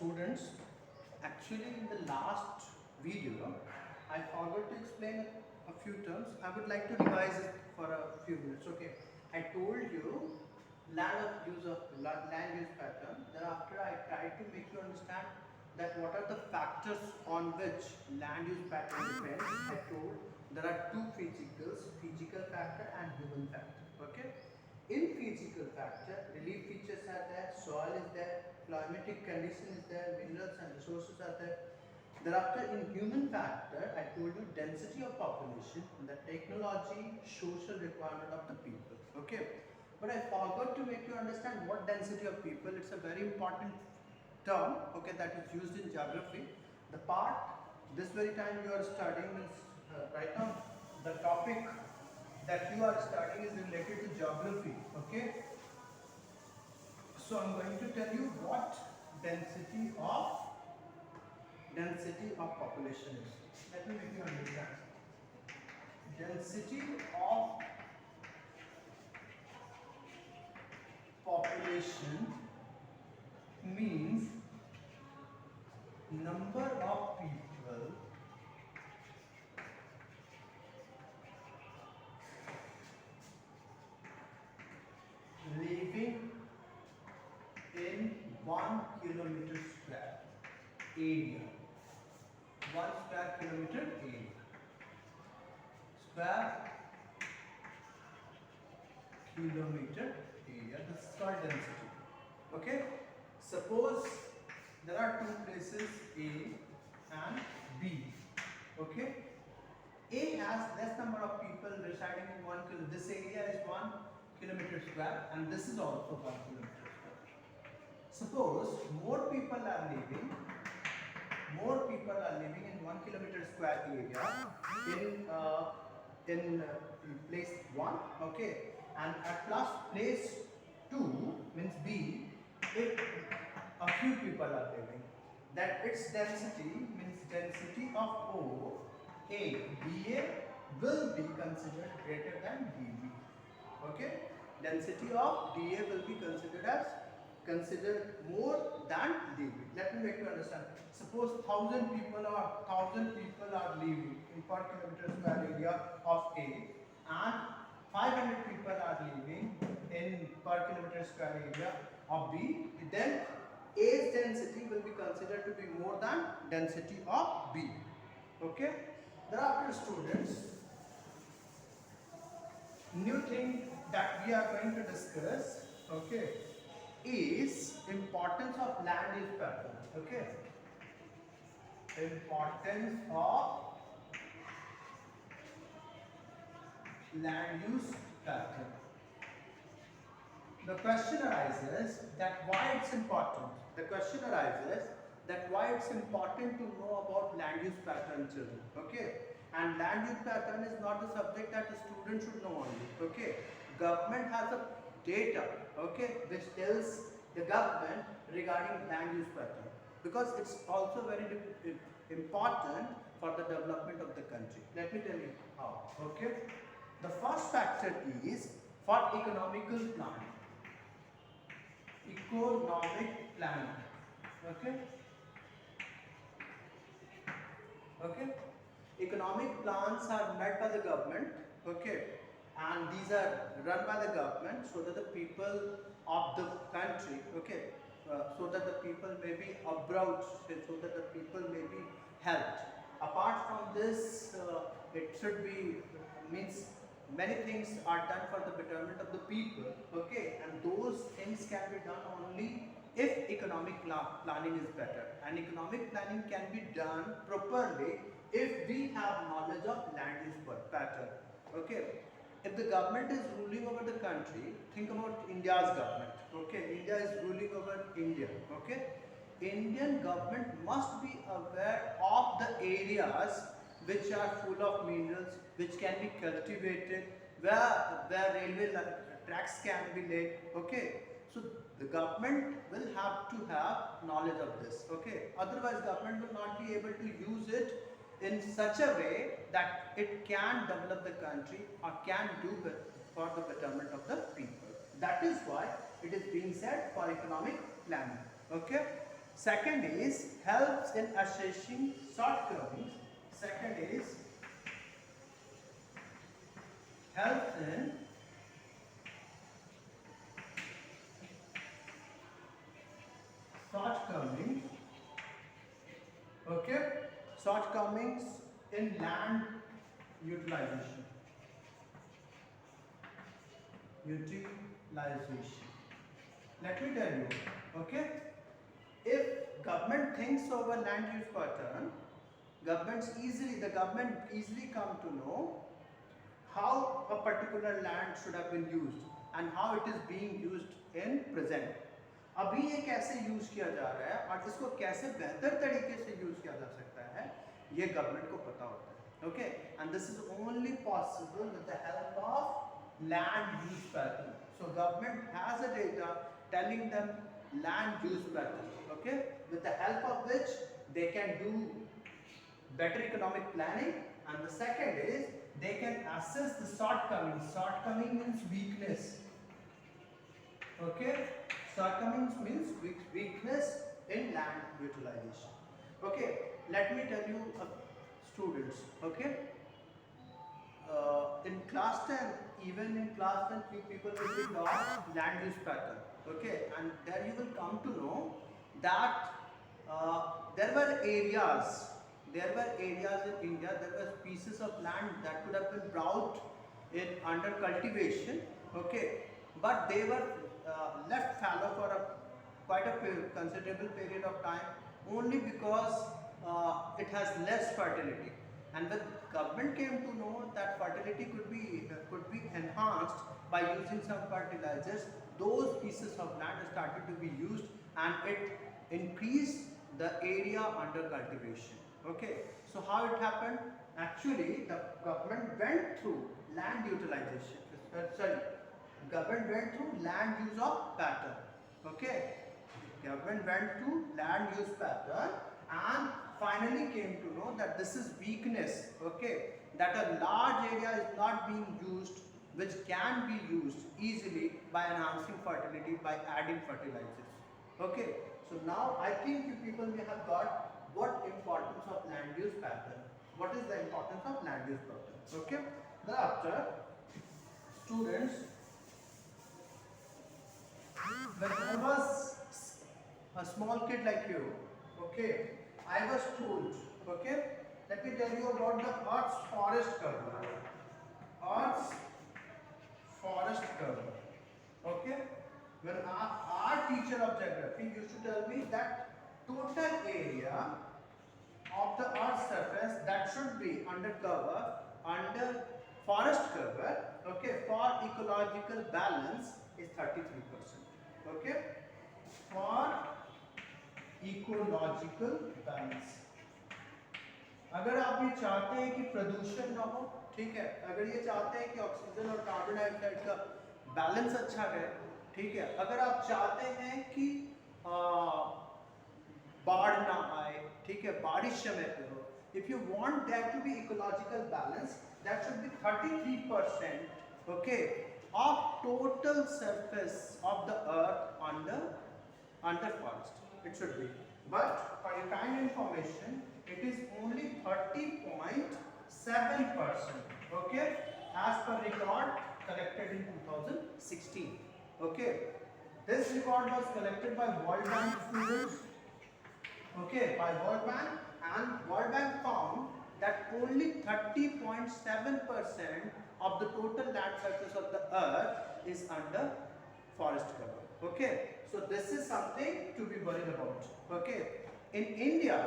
students, actually in the last video I forgot to explain a few terms. I would like to revise it for a few minutes. Okay, I told you land use pattern. Thereafter I tried to make you understand that what are the factors on which land use pattern depends. I told there are two physicals, physical factor and human factor. Okay, in physical factor, relief features are there, soil is there, climatic condition is there, minerals and resources are there. Thereafter, in human factor, I told you density of population, the technology, social requirement of the people. Okay, but I forgot to make you understand what density of people. It's a very important term. Okay, that is used in geography. The part this very time you are studying is right now the topic that you are studying is related to geography. Okay, so I'm going to tell you what density of population is. Let me make you understand. Density of population means number of people living in 1 kilometer square area. 1 square kilometer area. Square kilometer area. This is called density. Okay. Suppose there are two places A and B. Okay. A has less number of people residing in 1 kilometer. This area is 1 kilometer square and this is also 1 kilometer square. Suppose more people are living in 1 kilometer square area in place 1, okay, and at plus place 2 means B, if a few people are living, that its density means density of O A BA will be considered greater than BB. Okay, density of DA will be considered more than DB. Let me make you understand. Suppose 1,000 people are living in per kilometer square area of A and 500 people are living in per kilometer square area of B. Then A's density will be considered to be more than density of B. Okay. Thereafter, students, new thing that we are going to discuss, okay, is importance of land use pattern. Okay, importance of land use pattern. The question arises that why it's important. The question arises that why it's important to know about land use pattern, children. Okay, and land use pattern is not the subject that the student should know only. Okay, government has a data, okay, which tells the government regarding land use pattern, because it's also very important for the development of the country. Let me tell you how. Okay, the first factor is for economical planning. Economic planning. Okay. Okay. Economic plans are made by the government. Okay. And these are run by the government so that the people of the country, okay, so that the people may be abroad, so that the people may be helped. Apart from this, it should be means many things are done for the betterment of the people, okay, and those things can be done only if economic planning is better, and economic planning can be done properly if we have knowledge of land use pattern. Okay, if the government is ruling over the country, think about India's government. Okay, India is ruling over India. Okay, Indian government must be aware of the areas which are full of minerals, which can be cultivated, where railway tracks can be laid. Okay, so the government will have to have knowledge of this. Okay, otherwise government will not be able to use it in such a way that it can develop the country or can do for the betterment of the people. That is why it is being said for economic planning. Okay. Second is helps in assessing shortcomings. Second is helps in shortcomings. Okay, shortcomings in land utilization. Utilization. Let me tell you. Okay, if government thinks over land use pattern, the government easily come to know how a particular land should have been used and how it is being used in present. अभी ये कैसे use किया जा रहा है और इसको कैसे बेहतर तरीके से यूज किया जा सकता है, ये गवर्नमेंट को पता होता है. Okay, and this is only possible with the help of land use pattern. So government has a data telling them land use pattern, okay, with the help of which they can do better economic planning. And the second is they can assess the shortcomings. Shortcoming means weakness, okay, shortcomings means weakness in land utilization. Okay, let me tell you, students, okay, in class 10, even in class 10 people will be taught land use pattern. Okay, and there you will come to know that there were areas in India, there were pieces of land that could have been brought in under cultivation, okay, but they were left fallow for quite a considerable period of time, only because it has less fertility. And when government came to know that fertility could be enhanced by using some fertilizers, those pieces of land started to be used and it increased the area under cultivation. Okay, so how it happened? Actually, the government went through land utilization. Government went through land use of pattern. Okay, government went through land use pattern and finally came to know that this is weakness. Okay, that a large area is not being used, which can be used easily by enhancing fertility by adding fertilizers. Okay, so now I think you people may have got what importance of land use pattern. What is the importance of land use pattern? Okay, thereafter, students, when I was a small kid like you, okay, I was told, okay, let me tell you about the Earth's forest cover. Earth's forest cover. Okay, when our teacher of geography used to tell me that total area of the Earth's surface that should be under forest cover, okay, for ecological balance is 33%. Okay, for ecological balance. अगर आप ये चाहते हैं कि प्रदूषण ना हो, ठीक है, अगर ये चाहते हैं कि ऑक्सीजन और कार्बन डाइऑक्साइड का बैलेंस अच्छा रहे, ठीक है, अगर आप चाहते हैं कि बाढ़ ना आए, ठीक है, बारिश समय पे हो, if you want that to be ecological balance, that should be 33%, okay, of total surface of the earth under forest. It should be, but for your kind information, it is only 30.7%, okay, as per record collected in 2016. Okay, this record was collected by World Bank students, okay, by World Bank, and World Bank found that only 30.7% of the total land surface of the earth is under forest cover. Okay, so this is something to be worried about. Okay, in India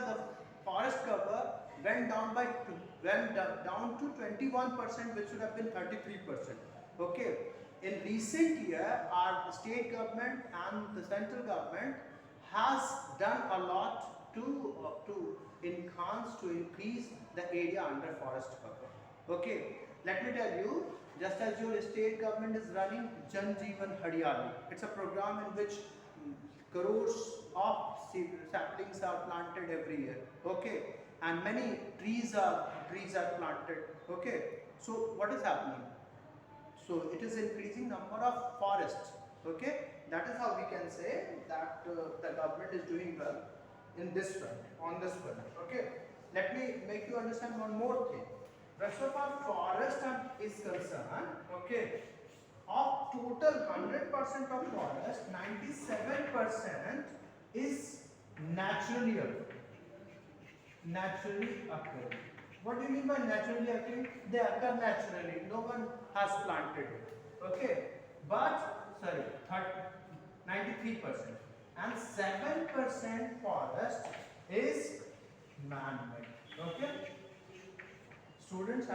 the forest cover went down to 21%, which should have been 33%. Okay, in recent year, our state government and the central government has done a lot to increase the area under forest cover. Okay, let me tell you, just as your state government is running Jan Jeevan Hariyali, it's a program in which crores of saplings are planted every year. Okay, and many trees are planted. Okay, so what is happening? So it is increasing number of forests. Okay, that is how we can say that that the government is doing well in this front, on this front. Okay, let me make you understand one more thing. Rest of our forest is concerned, okay, of total 100% of forest, 97% is naturally occurring. Naturally occurring. What do you mean by naturally occurring? They occur naturally. No one has planted it. Okay. But sorry, 93% and 7% forest is man-made. Okay. Students, I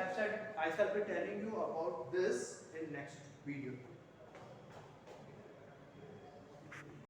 shall be telling you about this in next video.